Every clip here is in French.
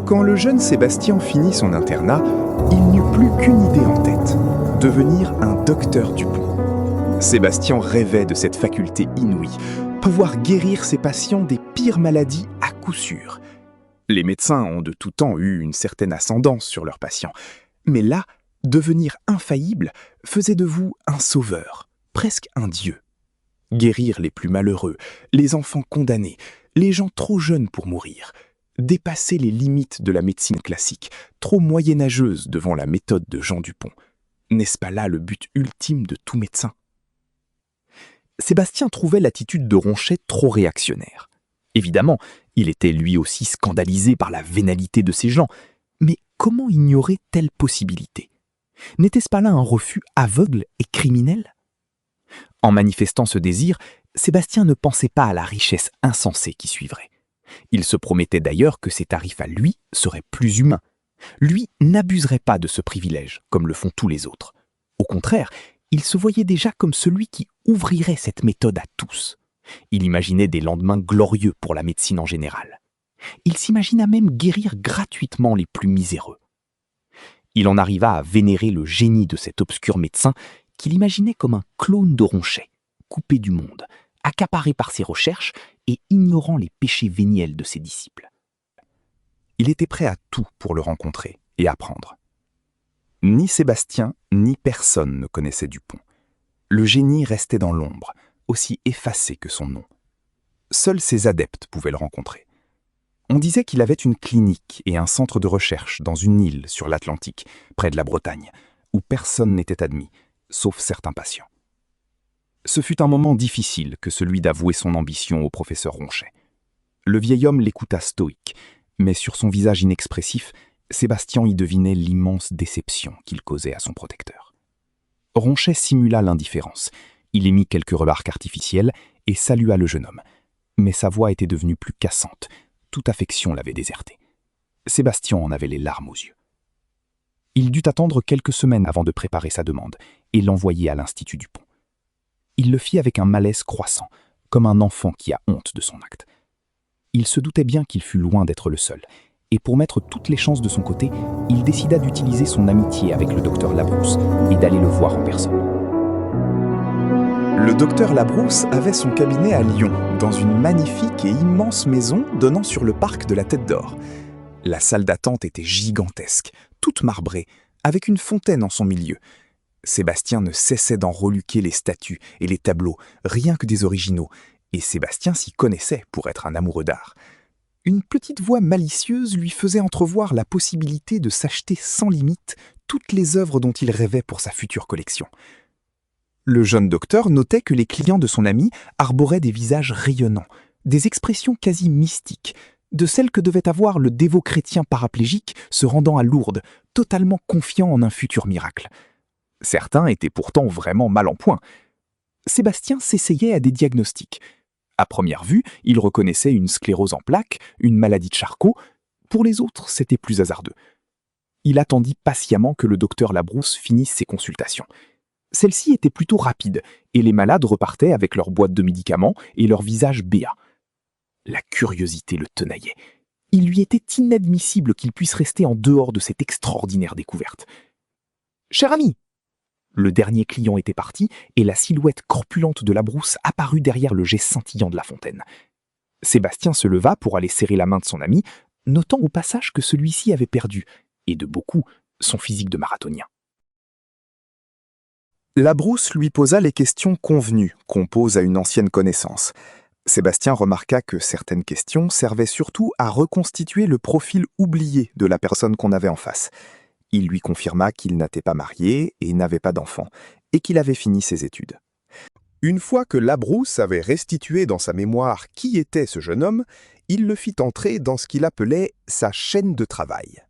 Quand le jeune Sébastien finit son internat, il n'eut plus qu'une idée en tête, devenir un docteur Dupont. Sébastien rêvait de cette faculté inouïe, pouvoir guérir ses patients des pires maladies à coup sûr. Les médecins ont de tout temps eu une certaine ascendance sur leurs patients, mais là, devenir infaillible faisait de vous un sauveur, presque un dieu. Guérir les plus malheureux, les enfants condamnés, les gens trop jeunes pour mourir, dépasser les limites de la médecine classique, trop moyenâgeuse devant la méthode de Jean Dupont. N'est-ce pas là le but ultime de tout médecin ? Sébastien trouvait l'attitude de Ronchet trop réactionnaire. Évidemment, il était lui aussi scandalisé par la vénalité de ces gens, mais comment ignorer telle possibilité ? N'était-ce pas là un refus aveugle et criminel ? En manifestant ce désir, Sébastien ne pensait pas à la richesse insensée qui suivrait. Il se promettait d'ailleurs que ses tarifs à lui seraient plus humains. Lui n'abuserait pas de ce privilège, comme le font tous les autres. Au contraire, il se voyait déjà comme celui qui ouvrirait cette méthode à tous. Il imaginait des lendemains glorieux pour la médecine en général. Il s'imagina même guérir gratuitement les plus miséreux. Il en arriva à vénérer le génie de cet obscur médecin qu'il imaginait comme un clone de Ronchet, coupé du monde, accaparé par ses recherches et ignorant les péchés véniels de ses disciples. Il était prêt à tout pour le rencontrer et apprendre. Ni Sébastien, ni personne ne connaissait Dupont. Le génie restait dans l'ombre, aussi effacé que son nom. Seuls ses adeptes pouvaient le rencontrer. On disait qu'il avait une clinique et un centre de recherche dans une île sur l'Atlantique, près de la Bretagne, où personne n'était admis, sauf certains patients. Ce fut un moment difficile que celui d'avouer son ambition au professeur Ronchet. Le vieil homme l'écouta stoïque, mais sur son visage inexpressif, Sébastien y devinait l'immense déception qu'il causait à son protecteur. Ronchet simula l'indifférence. Il émit quelques remarques artificielles et salua le jeune homme. Mais sa voix était devenue plus cassante. Toute affection l'avait déserté. Sébastien en avait les larmes aux yeux. Il dut attendre quelques semaines avant de préparer sa demande et l'envoyer à l'Institut Dupont. Il le fit avec un malaise croissant, comme un enfant qui a honte de son acte. Il se doutait bien qu'il fût loin d'être le seul, et pour mettre toutes les chances de son côté, il décida d'utiliser son amitié avec le docteur Labrousse et d'aller le voir en personne. Le docteur Labrousse avait son cabinet à Lyon, dans une magnifique et immense maison donnant sur le parc de la Tête d'Or. La salle d'attente était gigantesque, toute marbrée, avec une fontaine en son milieu. Sébastien ne cessait d'en reluquer les statues et les tableaux, rien que des originaux, et Sébastien s'y connaissait pour être un amoureux d'art. Une petite voix malicieuse lui faisait entrevoir la possibilité de s'acheter sans limite toutes les œuvres dont il rêvait pour sa future collection. Le jeune docteur notait que les clients de son ami arboraient des visages rayonnants, des expressions quasi mystiques, de celles que devait avoir le dévot chrétien paraplégique se rendant à Lourdes, totalement confiant en un futur miracle. Certains étaient pourtant vraiment mal en point. Sébastien s'essayait à des diagnostics. À première vue, il reconnaissait une sclérose en plaques, une maladie de Charcot. Pour les autres, c'était plus hasardeux. Il attendit patiemment que le docteur Labrousse finisse ses consultations. Celles-ci étaient plutôt rapides, et les malades repartaient avec leur boîte de médicaments et leur visage béat. La curiosité le tenaillait. Il lui était inadmissible qu'il puisse rester en dehors de cette extraordinaire découverte. « Cher ami !» Le dernier client était parti, et la silhouette corpulente de Labrousse apparut derrière le jet scintillant de la fontaine. Sébastien se leva pour aller serrer la main de son ami, notant au passage que celui-ci avait perdu, et de beaucoup, son physique de marathonien. Labrousse lui posa les questions convenues qu'on pose à une ancienne connaissance. Sébastien remarqua que certaines questions servaient surtout à reconstituer le profil oublié de la personne qu'on avait en face. Il lui confirma qu'il n'était pas marié et n'avait pas d'enfant, et qu'il avait fini ses études. Une fois que Labrousse avait restitué dans sa mémoire qui était ce jeune homme, il le fit entrer dans ce qu'il appelait sa chaîne de travail.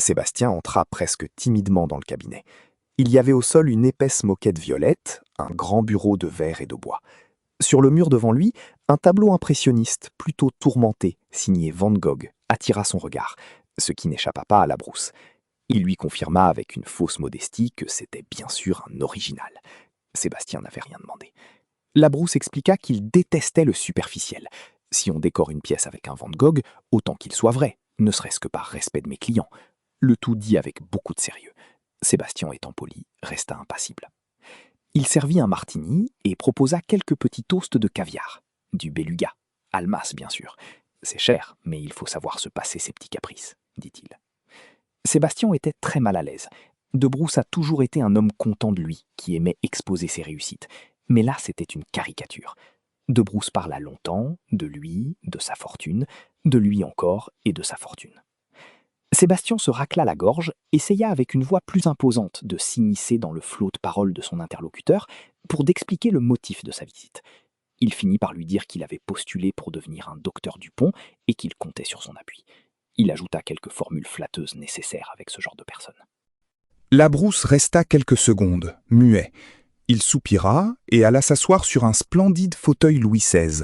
Sébastien entra presque timidement dans le cabinet. Il y avait au sol une épaisse moquette violette, un grand bureau de verre et de bois. Sur le mur devant lui, un tableau impressionniste, plutôt tourmenté, signé Van Gogh, attira son regard, ce qui n'échappa pas à Labrousse. Il lui confirma avec une fausse modestie que c'était bien sûr un original. Sébastien n'avait rien demandé. Labrousse expliqua qu'il détestait le superficiel. Si on décore une pièce avec un Van Gogh, autant qu'il soit vrai, ne serait-ce que par respect de mes clients. Le tout dit avec beaucoup de sérieux. Sébastien, étant poli, resta impassible. Il servit un martini et proposa quelques petits toasts de caviar. Du beluga. Almas, bien sûr. C'est cher, mais il faut savoir se passer ses petits caprices, dit-il. Sébastien était très mal à l'aise. De Brousse a toujours été un homme content de lui, qui aimait exposer ses réussites. Mais là, c'était une caricature. De Brousse parla longtemps, de lui, de sa fortune, de lui encore et de sa fortune. Sébastien se racla la gorge, essaya avec une voix plus imposante de s'immiscer dans le flot de paroles de son interlocuteur pour d'expliquer le motif de sa visite. Il finit par lui dire qu'il avait postulé pour devenir un docteur Dupont et qu'il comptait sur son appui. Il ajouta quelques formules flatteuses nécessaires avec ce genre de personne. Labrousse resta quelques secondes, muet. Il soupira et alla s'asseoir sur un splendide fauteuil Louis XVI,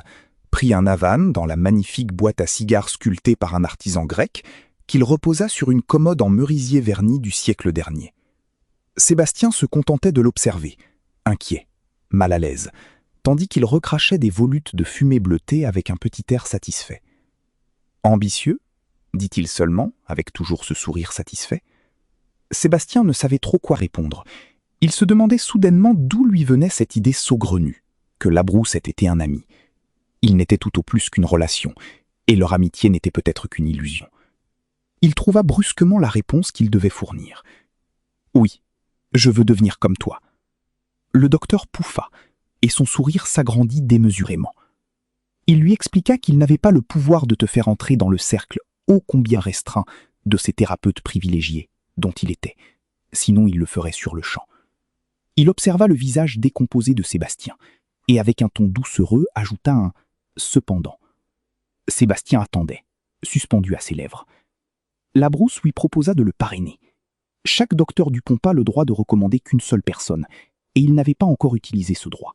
prit un Havane dans la magnifique boîte à cigares sculptée par un artisan grec, qu'il reposa sur une commode en merisier verni du siècle dernier. Sébastien se contentait de l'observer, inquiet, mal à l'aise, tandis qu'il recrachait des volutes de fumée bleutée avec un petit air satisfait. « Ambitieux » dit-il seulement, avec toujours ce sourire satisfait. Sébastien ne savait trop quoi répondre. Il se demandait soudainement d'où lui venait cette idée saugrenue, que Labrousse ait été un ami. Il n'était tout au plus qu'une relation, et leur amitié n'était peut-être qu'une illusion. Il trouva brusquement la réponse qu'il devait fournir. « Oui, je veux devenir comme toi. » Le docteur pouffa, et son sourire s'agrandit démesurément. Il lui expliqua qu'il n'avait pas le pouvoir de te faire entrer dans le cercle ô combien restreint de ces thérapeutes privilégiés dont il était, sinon il le ferait sur le champ. Il observa le visage décomposé de Sébastien, et avec un ton doucereux ajouta un « cependant ». Sébastien attendait, suspendu à ses lèvres. Labrousse lui proposa de le parrainer. Chaque docteur Dupont n'a pas le droit de recommander qu'une seule personne, et il n'avait pas encore utilisé ce droit.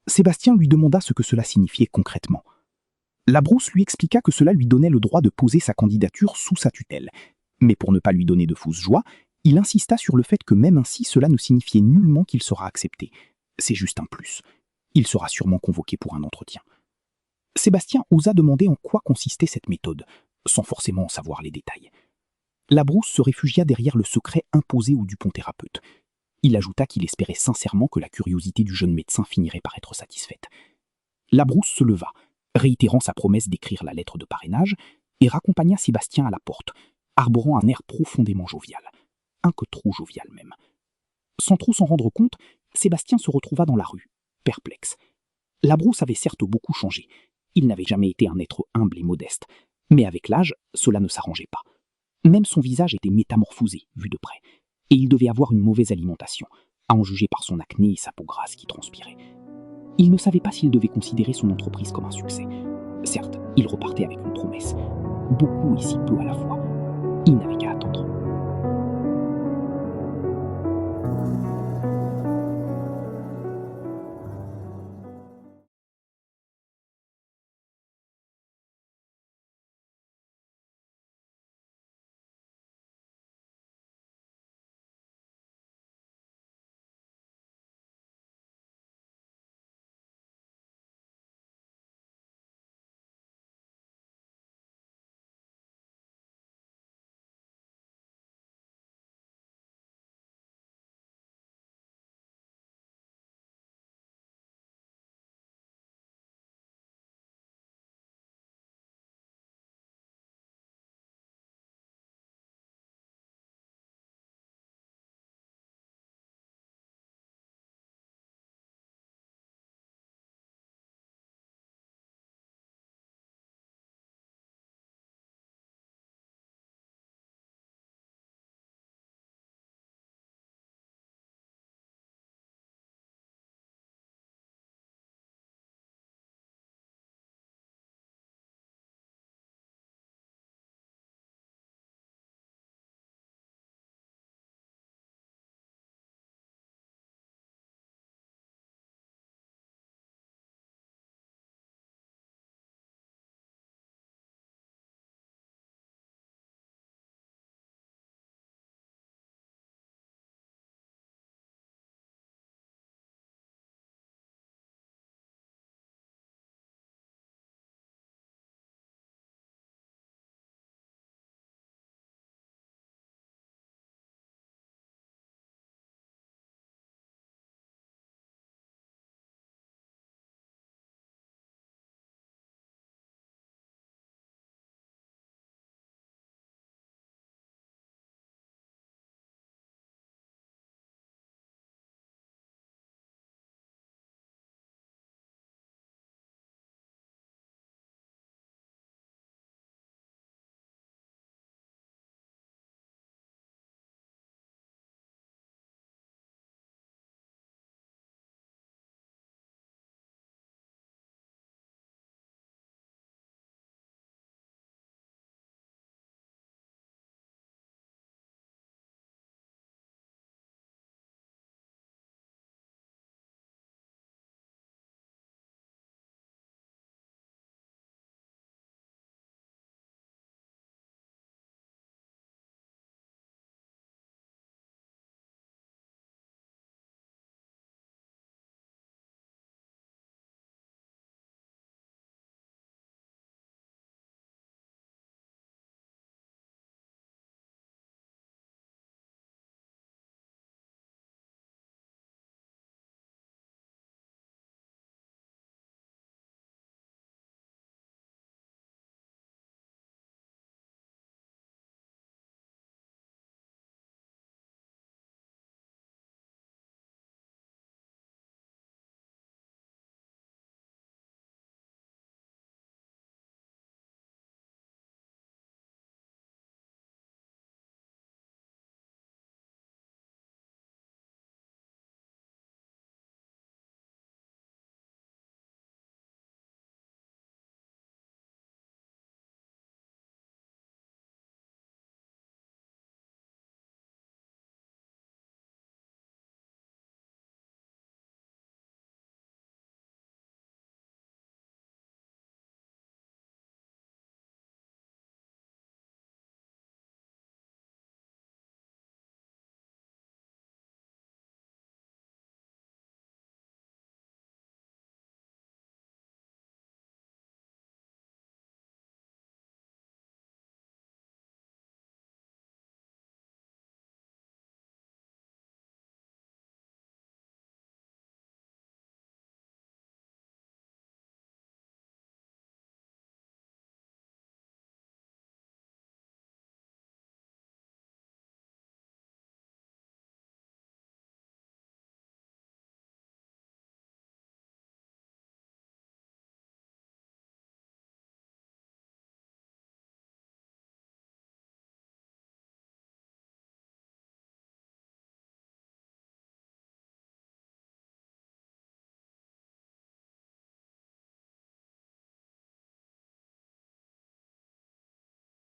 Sébastien lui demanda ce que cela signifiait concrètement. Labrousse lui expliqua que cela lui donnait le droit de poser sa candidature sous sa tutelle, mais pour ne pas lui donner de fausses joies, il insista sur le fait que même ainsi cela ne signifiait nullement qu'il sera accepté. C'est juste un plus. Il sera sûrement convoqué pour un entretien. Sébastien osa demander en quoi consistait cette méthode, sans forcément en savoir les détails. Labrousse se réfugia derrière le secret imposé au Dupont-thérapeute. Il ajouta qu'il espérait sincèrement que la curiosité du jeune médecin finirait par être satisfaite. Labrousse se leva, réitérant sa promesse d'écrire la lettre de parrainage, et raccompagna Sébastien à la porte, arborant un air profondément jovial. Un que trop jovial même. Sans trop s'en rendre compte, Sébastien se retrouva dans la rue, perplexe. Labrousse avait certes beaucoup changé. Il n'avait jamais été un être humble et modeste. Mais avec l'âge, cela ne s'arrangeait pas. Même son visage était métamorphosé, vu de près. Et il devait avoir une mauvaise alimentation, à en juger par son acné et sa peau grasse qui transpirait. Il ne savait pas s'il devait considérer son entreprise comme un succès. Certes, il repartait avec une promesse. Beaucoup et si peu à la fois. Il n'avait qu'à